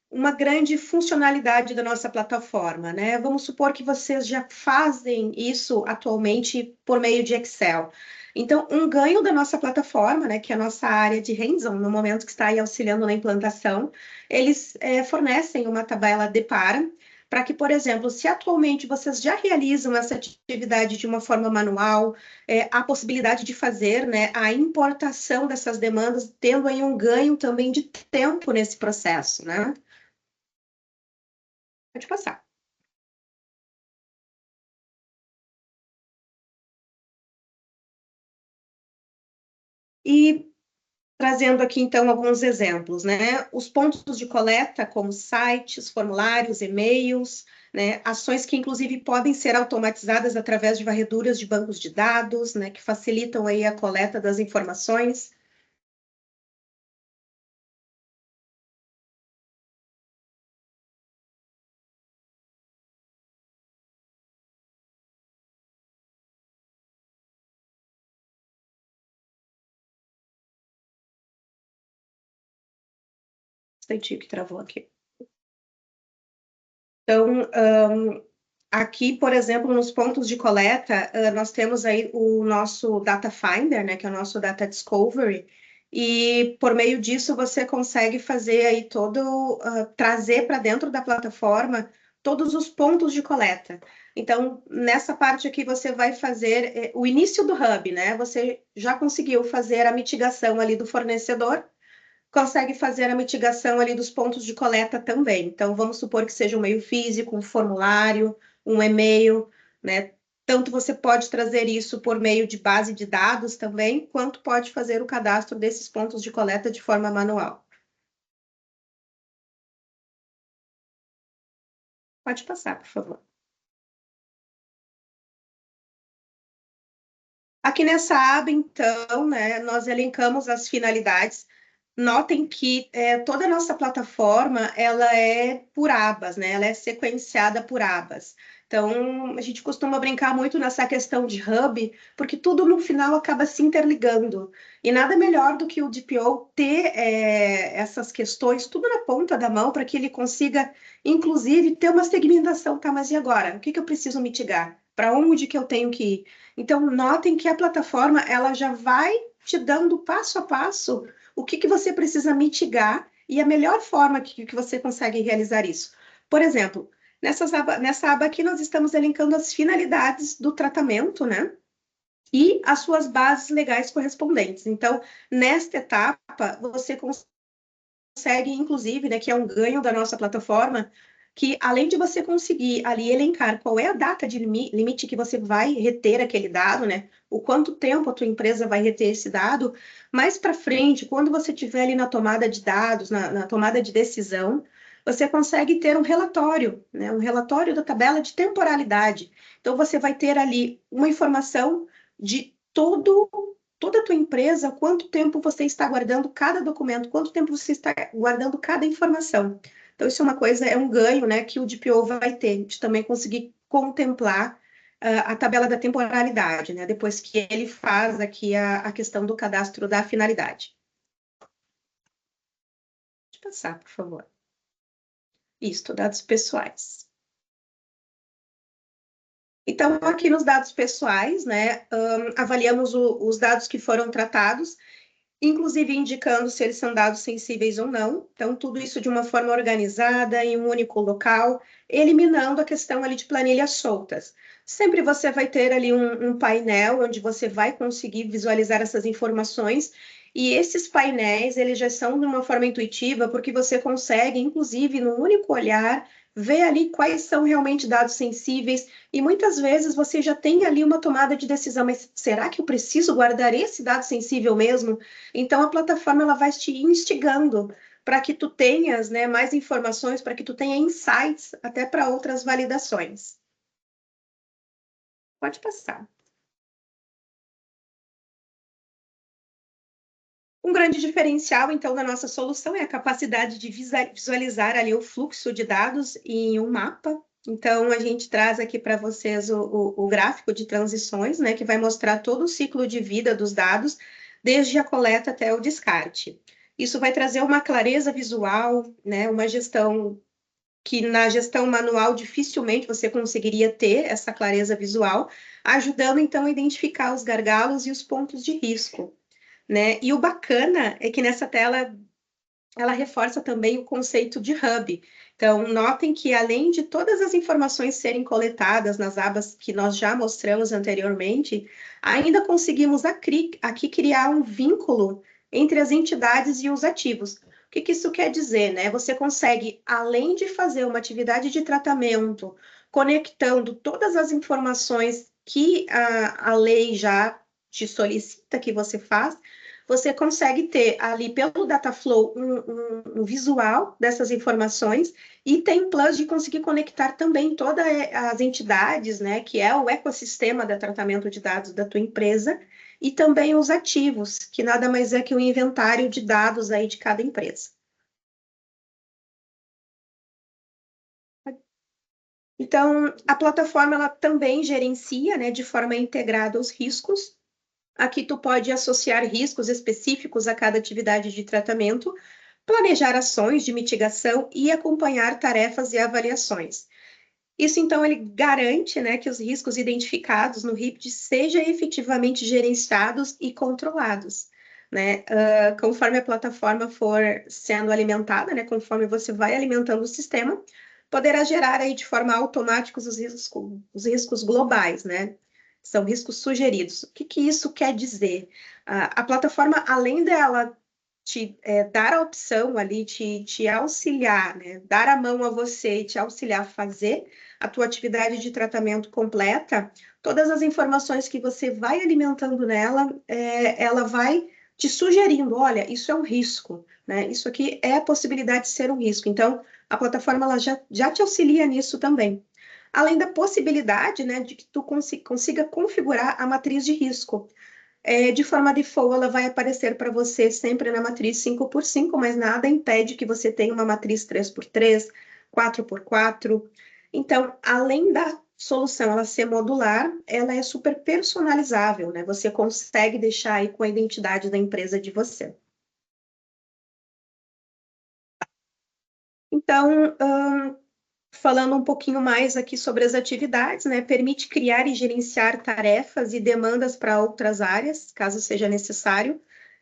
Uma grande funcionalidade da nossa plataforma, né? Vamos supor que vocês já fazem isso atualmente por meio de Excel. Então, um ganho da nossa plataforma, né, que é a nossa área de hands-on, no momento que está aí auxiliando na implantação, eles fornecem uma tabela de para que, por exemplo, se atualmente vocês já realizam essa atividade de uma forma manual, a possibilidade de fazer, né, a importação dessas demandas, tendo aí um ganho também de tempo nesse processo, né? Pode passar. E trazendo aqui, então, alguns exemplos, né? Os pontos de coleta, como sites, formulários, e-mails, né? Ações que, inclusive, podem ser automatizadas através de varreduras de bancos de dados, né? Que facilitam aí a coleta das informações. Instantinho que travou aqui. Então, aqui, por exemplo, nos pontos de coleta, nós temos aí o nosso Data Finder, né, que é o nosso Data Discovery, e por meio disso você consegue fazer aí trazer para dentro da plataforma todos os pontos de coleta. Então, nessa parte aqui você vai fazer o início do hub, né? Você já conseguiu fazer a mitigação ali do fornecedor, consegue fazer a mitigação ali dos pontos de coleta também. Então, vamos supor que seja um meio físico, um formulário, um e-mail, né? Tanto você pode trazer isso por meio de base de dados também, quanto pode fazer o cadastro desses pontos de coleta de forma manual. Pode passar, por favor. Aqui nessa aba, então, né, nós elencamos as finalidades. notem que toda a nossa plataforma, ela é por abas, né? Ela é sequenciada por abas. Então, a gente costuma brincar muito nessa questão de hub, porque tudo no final acaba se interligando. E nada melhor do que o DPO ter essas questões tudo na ponta da mão para que ele consiga, inclusive, ter uma segmentação. Tá, mas e agora? O que que eu preciso mitigar? Para onde que eu tenho que ir? Então, notem que a plataforma, ela já vai te dando passo a passo o que que você precisa mitigar e a melhor forma que você consegue realizar isso. Por exemplo, nessa aba aqui nós estamos elencando as finalidades do tratamento, né? E as suas bases legais correspondentes. Então, nesta etapa, você consegue, inclusive, né, que é um ganho da nossa plataforma, que além de você conseguir ali elencar qual é a data de limite que você vai reter aquele dado, né? O quanto tempo a tua empresa vai reter esse dado, mais para frente, quando você estiver ali na tomada de dados, na tomada de decisão, você consegue ter um relatório, né? Um relatório da tabela de temporalidade. Então, você vai ter ali uma informação de toda a tua empresa, quanto tempo você está guardando cada documento, quanto tempo você está guardando cada informação. Então, isso é uma coisa, é um ganho, né, que o DPO vai ter, de também conseguir contemplar a tabela da temporalidade, né, depois que ele faz aqui a questão do cadastro da finalidade. Pode passar, por favor. Isso, dados pessoais. Então, aqui nos dados pessoais, né, avaliamos os dados que foram tratados, inclusive indicando se eles são dados sensíveis ou não. Então, tudo isso de uma forma organizada, em um único local, eliminando a questão ali de planilhas soltas. Sempre você vai ter ali um painel onde você vai conseguir visualizar essas informações, e esses painéis, eles já são de uma forma intuitiva, porque você consegue, inclusive, num único olhar, ver ali quais são realmente dados sensíveis, e muitas vezes você já tem ali uma tomada de decisão, mas será que eu preciso guardar esse dado sensível mesmo? Então, a plataforma ela vai te instigando para que tu tenhas, né, mais informações, para que tu tenha insights até para outras validações. Pode passar. Um grande diferencial, então, da nossa solução é a capacidade de visualizar ali o fluxo de dados em um mapa. Então, a gente traz aqui para vocês o gráfico de transições, né, que vai mostrar todo o ciclo de vida dos dados, desde a coleta até o descarte. Isso vai trazer uma clareza visual, né, uma gestão que na gestão manual dificilmente você conseguiria ter essa clareza visual, ajudando então a identificar os gargalos e os pontos de risco, né? E o bacana é que nessa tela ela reforça também o conceito de hub. Então, notem que além de todas as informações serem coletadas nas abas que nós já mostramos anteriormente, ainda conseguimos aqui criar um vínculo entre as entidades e os ativos. O que isso quer dizer, né? Você consegue, além de fazer uma atividade de tratamento, conectando todas as informações que a lei já te solicita que você faça, você consegue ter ali pelo Dataflow um visual dessas informações e tem plus de conseguir conectar também todas as entidades, né, que é o ecossistema de tratamento de dados da tua empresa e também os ativos, que nada mais é que um inventário de dados aí de cada empresa. Então, a plataforma ela também gerencia, né, de forma integrada os riscos. Aqui tu pode associar riscos específicos a cada atividade de tratamento, planejar ações de mitigação e acompanhar tarefas e avaliações. Isso, então, ele garante, né, que os riscos identificados no RIPT sejam efetivamente gerenciados e controlados, né? Conforme a plataforma for sendo alimentada, né, conforme você vai alimentando o sistema, poderá gerar aí de forma automática os riscos globais, né? São riscos sugeridos. O que isso quer dizer? A plataforma, além dela te dar a opção ali, te auxiliar, né? Dar a mão a você e te auxiliar a fazer a tua atividade de tratamento completa, todas as informações que você vai alimentando nela, ela vai te sugerindo, olha, isso é um risco, né? Isso aqui é a possibilidade de ser um risco. Então, a plataforma ela já te auxilia nisso também. Além da possibilidade, né, de que tu consiga configurar a matriz de risco. de forma default, ela vai aparecer para você sempre na matriz 5x5, mas nada impede que você tenha uma matriz 3x3, 4x4. Então, além da solução ela ser modular, ela é super personalizável, né? Você consegue deixar aí com a identidade da empresa de você. Então, falando um pouquinho mais aqui sobre as atividades, né? Permite criar e gerenciar tarefas e demandas para outras áreas, caso seja necessário.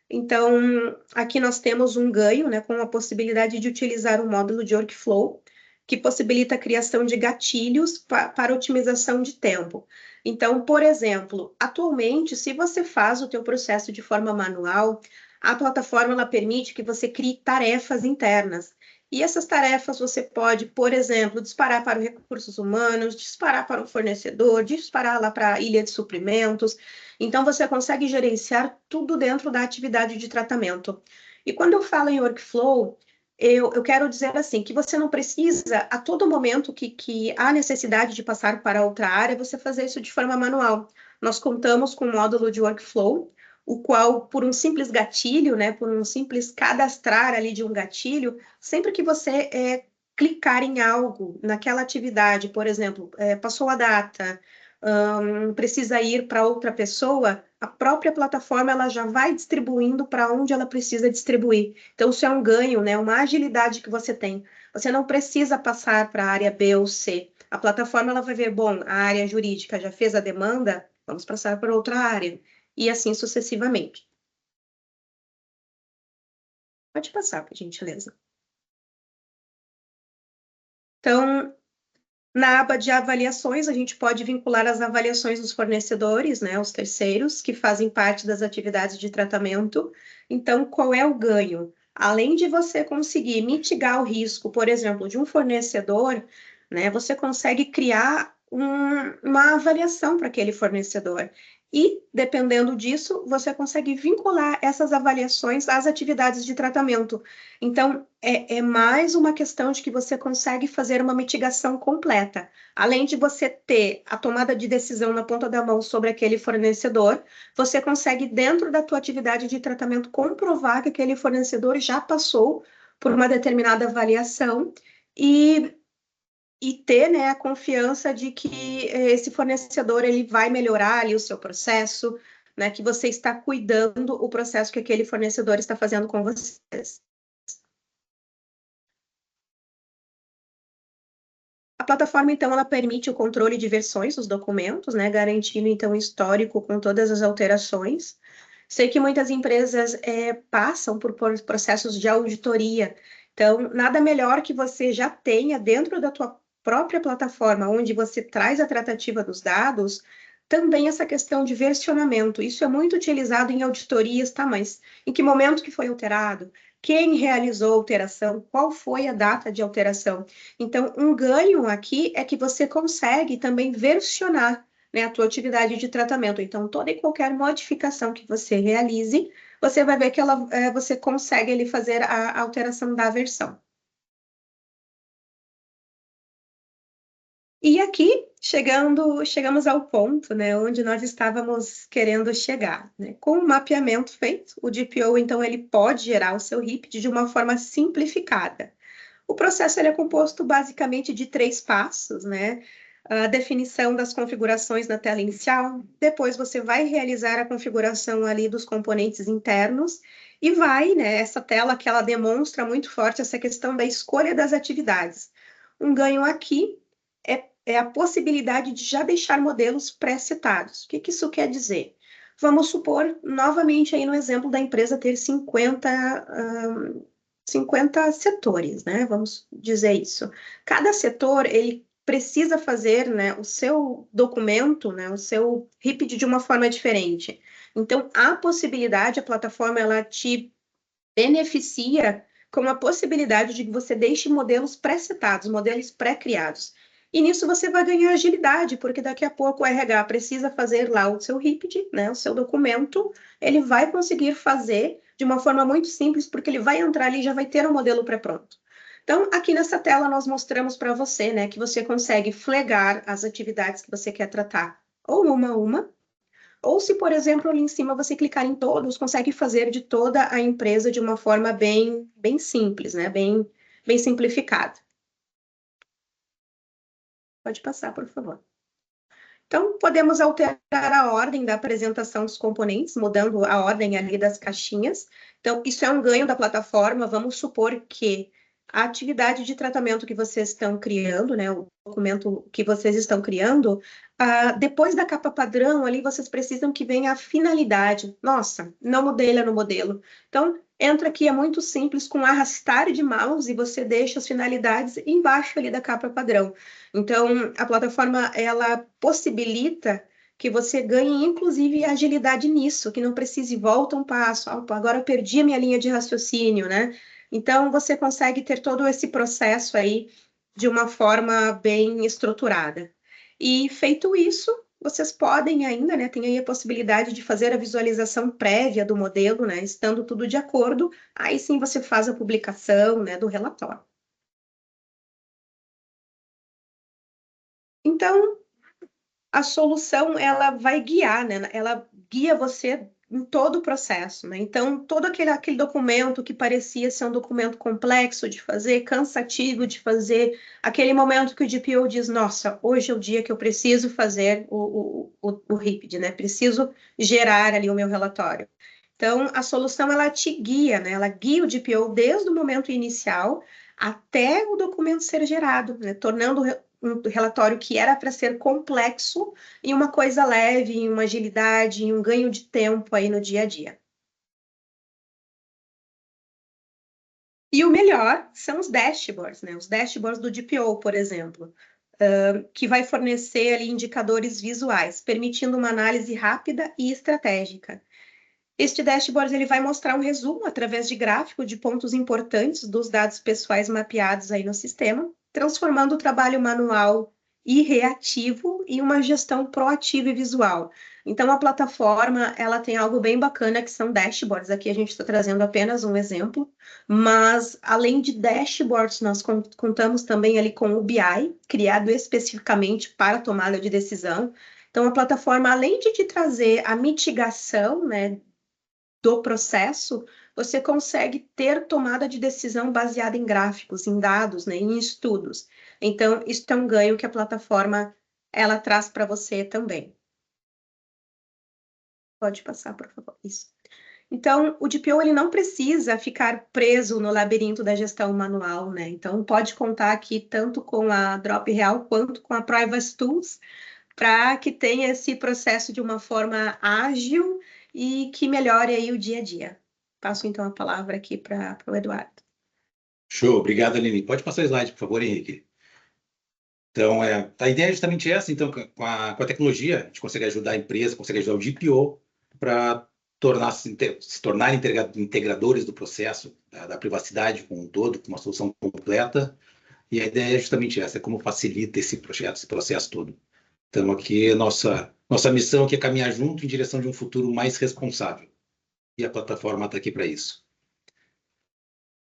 Então, aqui nós temos um ganho, né, com a possibilidade de utilizar o módulo de workflow, que possibilita a criação de gatilhos para otimização de tempo. Então, por exemplo, atualmente, se você faz o teu processo de forma manual, a plataforma ela permite que você crie tarefas internas. E essas tarefas você pode, por exemplo, disparar para os recursos humanos, disparar para o fornecedor, disparar lá para a ilha de suprimentos. Então, você consegue gerenciar tudo dentro da atividade de tratamento. E quando eu falo em workflow, eu quero dizer assim, que você não precisa, a todo momento que há necessidade de passar para outra área, você fazer isso de forma manual. Nós contamos com um módulo de workflow, o qual, por um simples gatilho, né, por um simples cadastrar ali de um gatilho, sempre que você clicar em algo naquela atividade, por exemplo, passou a data, precisa ir para outra pessoa, a própria plataforma ela já vai distribuindo para onde ela precisa distribuir. Então, isso é um ganho, né, uma agilidade que você tem. Você não precisa passar para a área B ou C. A plataforma ela vai ver, bom, a área jurídica já fez a demanda, vamos passar para outra área. E assim sucessivamente. Pode passar, por gentileza. Então, na aba de avaliações, a gente pode vincular as avaliações dos fornecedores, né, os terceiros, que fazem parte das atividades de tratamento. Então, qual é o ganho? Além de você conseguir mitigar o risco, por exemplo, de um fornecedor, né, você consegue criar uma avaliação para aquele fornecedor. E, dependendo disso, você consegue vincular essas avaliações às atividades de tratamento. Então, é mais uma questão de que você consegue fazer uma mitigação completa. Além de você ter a tomada de decisão na ponta da mão sobre aquele fornecedor, você consegue, dentro da tua atividade de tratamento, comprovar que aquele fornecedor já passou por uma determinada avaliação e ter, né, a confiança de que esse fornecedor ele vai melhorar ali o seu processo, né, que você está cuidando o processo que aquele fornecedor está fazendo com vocês. A plataforma, então, ela permite o controle de versões dos documentos, né, garantindo, então, o histórico com todas as alterações. Sei que muitas empresas passam por processos de auditoria, então, nada melhor que você já tenha dentro da tua própria plataforma, onde você traz a tratativa dos dados, também essa questão de versionamento. Isso é muito utilizado em auditorias, tá? Mas em que momento que foi alterado? Quem realizou a alteração? Qual foi a data de alteração? Então, um ganho aqui é que você consegue também versionar, né, a tua atividade de tratamento. Então, toda e qualquer modificação que você realize, você vai ver que você consegue ali fazer a alteração da versão. E aqui, chegamos ao ponto, né, onde nós estávamos querendo chegar, né? Com o mapeamento feito, o DPO, então, ele pode gerar o seu RIPD de uma forma simplificada. O processo ele é composto basicamente de 3 passos, né? A definição das configurações na tela inicial, depois você vai realizar a configuração ali dos componentes internos e vai, né, essa tela que ela demonstra muito forte essa questão da escolha das atividades. Um ganho aqui é a possibilidade de já deixar modelos pré-setados. O que isso quer dizer? Vamos supor, novamente aí no exemplo da empresa ter 50 setores, né? Vamos dizer isso. Cada setor, ele precisa fazer, né, o seu documento, né, o seu RIPD de uma forma diferente. Então, a possibilidade, a plataforma, ela te beneficia com a possibilidade de que você deixe modelos pré-setados, modelos pré-criados. E nisso você vai ganhar agilidade, porque daqui a pouco o RH precisa fazer lá o seu RIPD, né, o seu documento, ele vai conseguir fazer de uma forma muito simples, porque ele vai entrar ali e já vai ter um modelo pré-pronto. Então, aqui nessa tela nós mostramos para você, né, que você consegue flagar as atividades que você quer tratar, ou uma a uma, Ou se, por exemplo, ali em cima você clicar em todos, consegue fazer de toda a empresa de uma forma bem simples, né? Bem simplificada. Pode passar, por favor. Então, podemos alterar a ordem da apresentação dos componentes, mudando a ordem ali das caixinhas. Então, isso é um ganho da plataforma. Vamos supor que a atividade de tratamento que vocês estão criando, né, o documento que vocês estão criando, depois da capa padrão ali, vocês precisam que venha a finalidade. Nossa, não mudei ela no modelo. Então, entra aqui, é muito simples, com arrastar de mouse, e você deixa as finalidades embaixo ali da capa padrão. Então, a plataforma, ela possibilita que você ganhe, inclusive, agilidade nisso, que não precise volta um passo, agora eu perdi a minha linha de raciocínio, né? Então, você consegue ter todo esse processo aí de uma forma bem estruturada. E, feito isso, vocês podem ainda, né, tem aí a possibilidade de fazer a visualização prévia do modelo, né, estando tudo de acordo, aí sim você faz a publicação, né, do relatório. Então, a solução, ela vai guiar, né? Ela guia você em todo o processo, né? Então, todo aquele documento que parecia ser um documento complexo de fazer, cansativo de fazer, aquele momento que o DPO diz, nossa, hoje é o dia que eu preciso fazer o RIPD, né? Preciso gerar ali o meu relatório. Então, a solução, ela te guia, né? Ela guia o DPO desde o momento inicial até o documento ser gerado, né? Tornando um relatório que era para ser complexo em uma coisa leve, em uma agilidade, em um ganho de tempo aí no dia a dia. E o melhor são os dashboards, né? Os dashboards do DPO, por exemplo, que vai fornecer ali indicadores visuais, permitindo uma análise rápida e estratégica. Este dashboard ele vai mostrar um resumo através de gráfico de pontos importantes dos dados pessoais mapeados aí no sistema, transformando o trabalho manual e reativo em uma gestão proativa e visual. Então, a plataforma, ela tem algo bem bacana, que são dashboards. Aqui a gente está trazendo apenas um exemplo, mas, além de dashboards, nós contamos também ali com o BI, criado especificamente para a tomada de decisão. Então, a plataforma, além de te trazer a mitigação, né, do processo, você consegue ter tomada de decisão baseada em gráficos, em dados, né, em estudos. Então, isso é um ganho que a plataforma ela traz para você também. Pode passar, por favor. Isso. Então, o DPO ele não precisa ficar preso no labirinto da gestão manual, né? Então, pode contar aqui tanto com a Drop Real quanto com a Privacy Tools para que tenha esse processo de uma forma ágil e que melhore aí o dia a dia. Passo então a palavra aqui para o Eduardo. Show, obrigado, Aline. Pode passar o slide, por favor, Henrique. Então, a ideia é justamente essa. Então, com a tecnologia, a gente consegue ajudar a empresa, consegue ajudar o DPO para se tornar integradores do processo, da privacidade como um todo, com uma solução completa. E a ideia é justamente essa, é como facilita esse projeto, esse processo todo. Então, aqui, nossa missão aqui é caminhar junto em direção de um futuro mais responsável. E a plataforma está aqui para isso.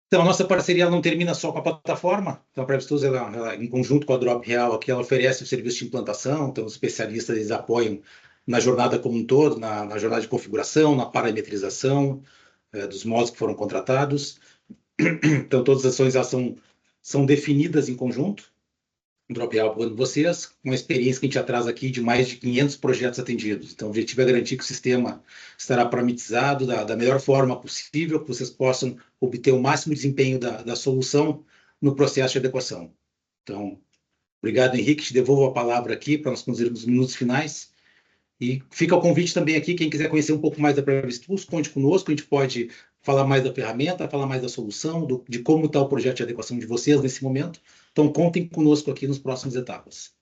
Então, a nossa parceria não termina só com a plataforma. Então, a Privacy Tools, ela, em conjunto com a Drop Real, aqui, ela oferece o serviço de implantação. Então, os especialistas eles apoiam na jornada como um todo, na jornada de configuração, na parametrização dos modos que foram contratados. Então, todas as ações elas são definidas em conjunto. Dropear apoiando vocês, uma experiência que a gente já traz aqui de mais de 500 projetos atendidos. Então, o objetivo é garantir que o sistema estará parametrizado da melhor forma possível, que vocês possam obter o máximo desempenho da solução no processo de adequação. Então, obrigado, Henrique. Te devolvo a palavra aqui para nós conduzirmos os minutos finais. E fica o convite também aqui, quem quiser conhecer um pouco mais da Privacy Tools, conte conosco, a gente pode falar mais da ferramenta, falar mais da solução, de como está o projeto de adequação de vocês nesse momento. Então, contem conosco aqui nas próximas etapas.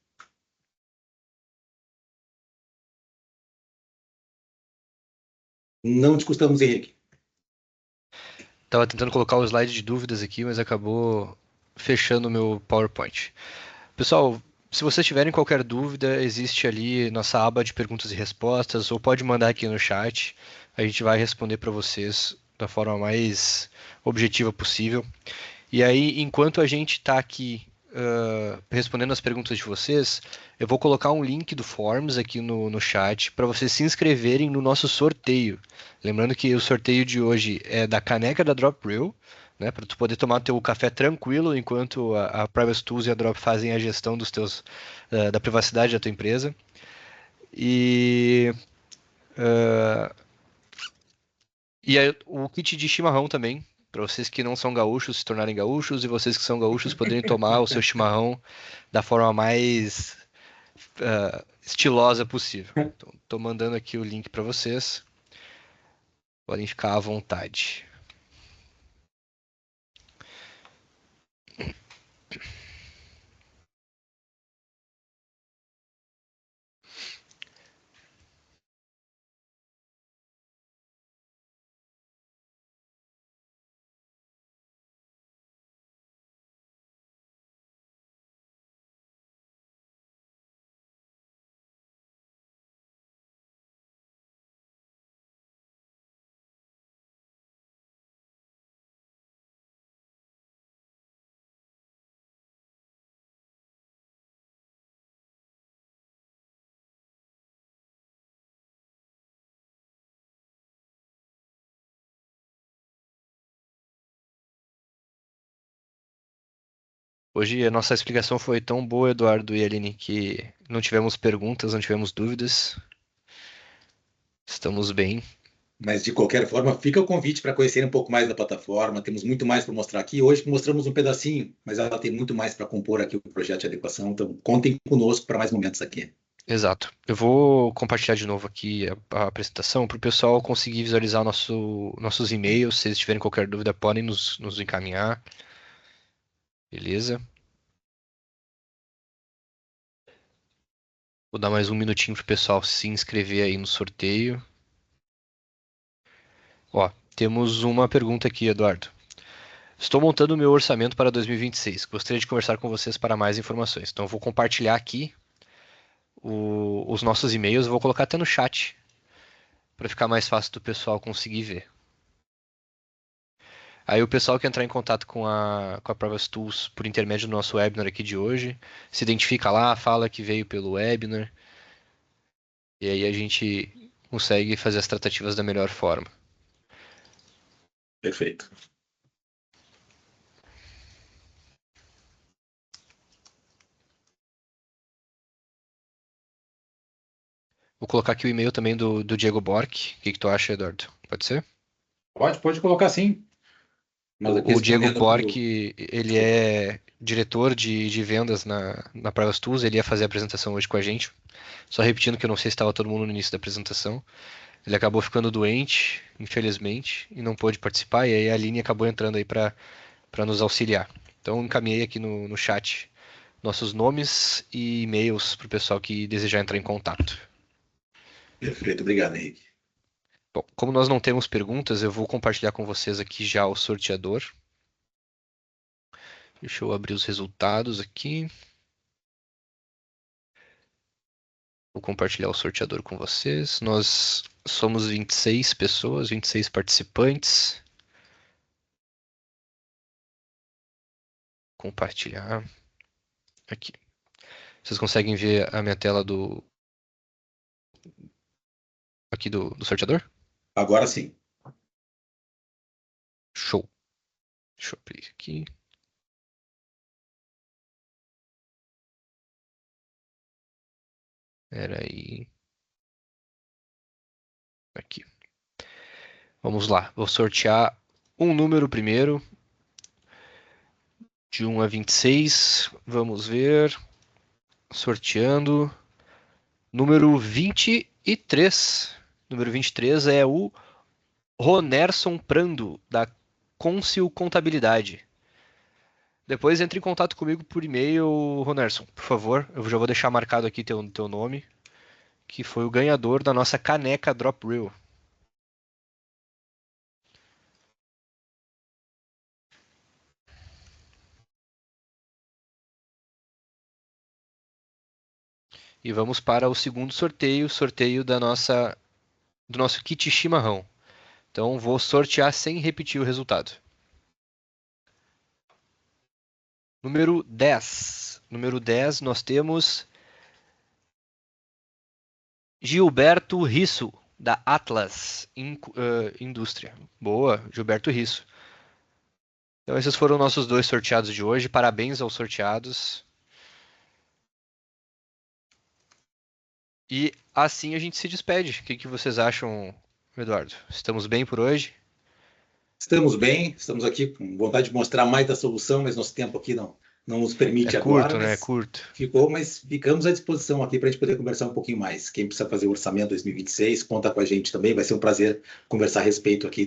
Não discutamos, Henrique. Estava tentando colocar o slide de dúvidas aqui, mas acabou fechando o meu PowerPoint. Pessoal, se vocês tiverem qualquer dúvida, existe ali nossa aba de perguntas e respostas, ou pode mandar aqui no chat. A gente vai responder para vocês da forma mais objetiva possível. E aí, enquanto a gente está aqui respondendo as perguntas de vocês, eu vou colocar um link do Forms aqui no chat para vocês se inscreverem no nosso sorteio. Lembrando que o sorteio de hoje é da caneca da Drop Brew, né, para tu poder tomar teu café tranquilo enquanto a Privacy Tools e a Drop fazem a gestão da privacidade da tua empresa. E o kit de chimarrão também, para vocês que não são gaúchos se tornarem gaúchos e vocês que são gaúchos poderem tomar o seu chimarrão da forma mais estilosa possível. Então, tô mandando aqui o link para vocês. Podem ficar à vontade. Hoje a nossa explicação foi tão boa, Eduardo e Aline, que não tivemos perguntas, não tivemos dúvidas. Estamos bem. Mas, de qualquer forma, fica o convite para conhecer um pouco mais da plataforma. Temos muito mais para mostrar aqui. Hoje mostramos um pedacinho, mas ela tem muito mais para compor aqui o projeto de adequação. Então, contem conosco para mais momentos aqui. Exato. Eu vou compartilhar de novo aqui a apresentação para o pessoal conseguir visualizar nossos e-mails. Se eles tiverem qualquer dúvida, podem nos encaminhar. Beleza? Vou dar mais um minutinho para o pessoal se inscrever aí no sorteio. Ó, temos uma pergunta aqui, Eduardo. Estou montando o meu orçamento para 2026. Gostaria de conversar com vocês para mais informações. Então, eu vou compartilhar aqui os nossos e-mails. Eu vou colocar até no chat para ficar mais fácil do pessoal conseguir ver. Aí o pessoal que entrar em contato com a Privacy Tools por intermédio do nosso webinar aqui de hoje, se identifica lá, fala que veio pelo webinar, e aí a gente consegue fazer as tratativas da melhor forma. Perfeito. Vou colocar aqui o e-mail também do Diego Bork. O que tu acha, Eduardo? Pode ser? Pode colocar sim. Mas aqui O Diego respondendo Bork, pro... ele Desculpa. é diretor de vendas na Privacy Tools, ele ia fazer a apresentação hoje com a gente. Só repetindo que eu não sei se estava todo mundo no início da apresentação. Ele acabou ficando doente, infelizmente, e não pôde participar, e aí a Aline acabou entrando aí para nos auxiliar. Então encaminhei aqui no chat nossos nomes e e-mails para o pessoal que desejar entrar em contato. Perfeito, obrigado, Henrique. Bom, como nós não temos perguntas, eu vou compartilhar com vocês aqui já o sorteador. Deixa eu abrir os resultados aqui. Vou compartilhar o sorteador com vocês. Nós somos 26 pessoas, 26 participantes. Compartilhar aqui. Vocês conseguem ver a minha tela aqui do sorteador? Agora sim. Show. Deixa eu abrir aqui. Espera aí. Aqui. Vamos lá. Vou sortear um número primeiro. De 1 a 26. Vamos ver. Sorteando. Número 23. Número 23 é o Ronerson Prando, da Consil Contabilidade. Depois entre em contato comigo por e-mail, Ronerson, por favor. Eu já vou deixar marcado aqui teu nome, que foi o ganhador da nossa caneca Drop Reel. E vamos para o segundo sorteio do nosso kit chimarrão. Então vou sortear sem repetir o resultado. Número 10. Número 10, nós temos Gilberto Risso, da Atlas Indústria. Boa, Gilberto Risso. Então, esses foram nossos 2 sorteados de hoje. Parabéns aos sorteados. E assim a gente se despede. O que vocês acham, Eduardo? Estamos bem por hoje? Estamos bem, estamos aqui com vontade de mostrar mais da solução, mas nosso tempo aqui não nos permite É agora. curto, né? É Mas curto. mas ficamos à disposição aqui para a gente poder conversar um pouquinho mais. Quem precisa fazer o orçamento 2026, conta com a gente também. Vai ser um prazer conversar a respeito aqui,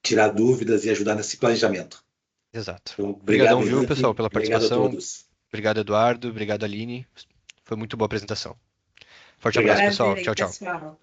tirar dúvidas e ajudar nesse planejamento. Exato. Então, Obrigadão, obrigado, viu, Henrique. pessoal, pela Obrigado a participação. todos. Obrigado, Eduardo. Obrigado, Aline. Foi muito boa a apresentação. Forte Obrigado. abraço, pessoal. Prazer aí, Tchau, tchau. pessoal.